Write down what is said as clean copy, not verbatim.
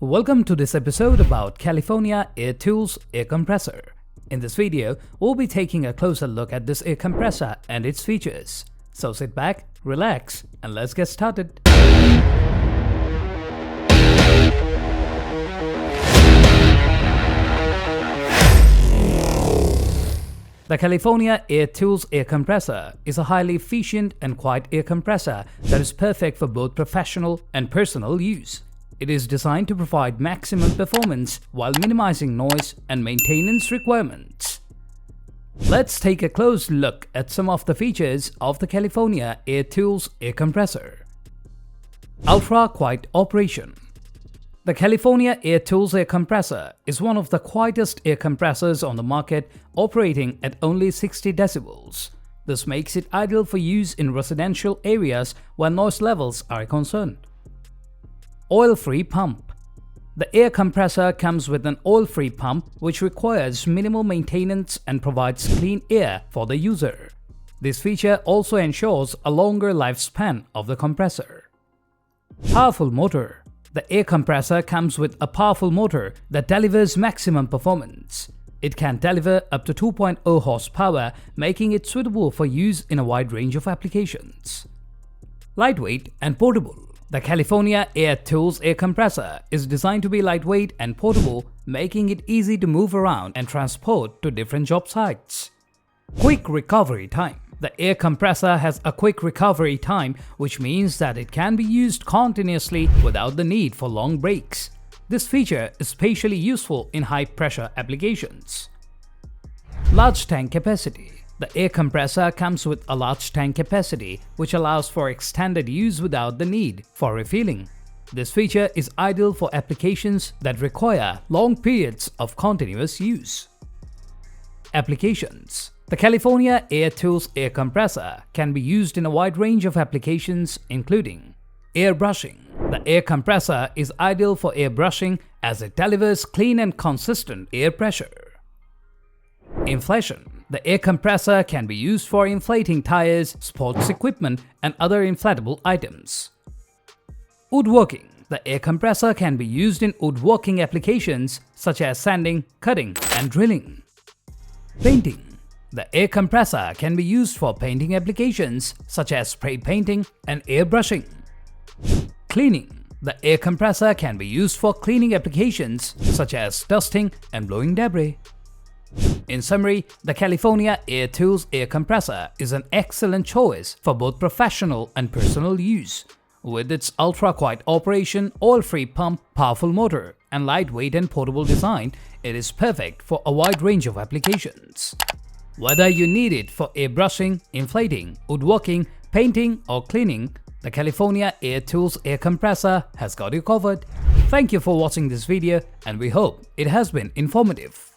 Welcome to this episode about California Air Tools Air Compressor. In this video, we'll be taking a closer look at this air compressor and its features. So sit back, relax, and let's get started. The California Air Tools Air Compressor is a highly efficient and quiet air compressor that is perfect for both professional and personal use. It is designed to provide maximum performance while minimizing noise and maintenance requirements. Let's take a close look at some of the features of the California Air Tools Air Compressor. Ultra-quiet operation. The California Air Tools Air Compressor is one of the quietest air compressors on the market, operating at only 60 decibels. This makes it ideal for use in residential areas where noise levels are concerned. Oil-free pump. The air compressor comes with an oil-free pump which requires minimal maintenance and provides clean air for the user. This feature also ensures a longer lifespan of the compressor. Powerful motor. The air compressor comes with a powerful motor that delivers maximum performance. It can deliver up to 2.0 horsepower, making it suitable for use in a wide range of applications. Lightweight and portable. The California Air Tools Air Compressor is designed to be lightweight and portable, making it easy to move around and transport to different job sites. Quick recovery time. The air compressor has a quick recovery time, which means that it can be used continuously without the need for long breaks. This feature is especially useful in high-pressure applications. Large tank capacity. The air compressor comes with a large tank capacity, which allows for extended use without the need for refilling. This feature is ideal for applications that require long periods of continuous use. Applications. The California Air Tools Air Compressor can be used in a wide range of applications, including airbrushing. The air compressor is ideal for airbrushing as it delivers clean and consistent air pressure. Inflation. The air compressor can be used for inflating tires, sports equipment, and other inflatable items. Woodworking. The air compressor can be used in woodworking applications such as sanding, cutting, and drilling. Painting. The air compressor can be used for painting applications such as spray painting and airbrushing. Cleaning. The air compressor can be used for cleaning applications such as dusting and blowing debris. In summary, the California Air Tools Air Compressor is an excellent choice for both professional and personal use. With its ultra-quiet operation, oil-free pump, powerful motor, and lightweight and portable design, it is perfect for a wide range of applications. Whether you need it for airbrushing, inflating, woodworking, painting, or cleaning, the California Air Tools Air Compressor has got you covered. Thank you for watching this video, and we hope it has been informative.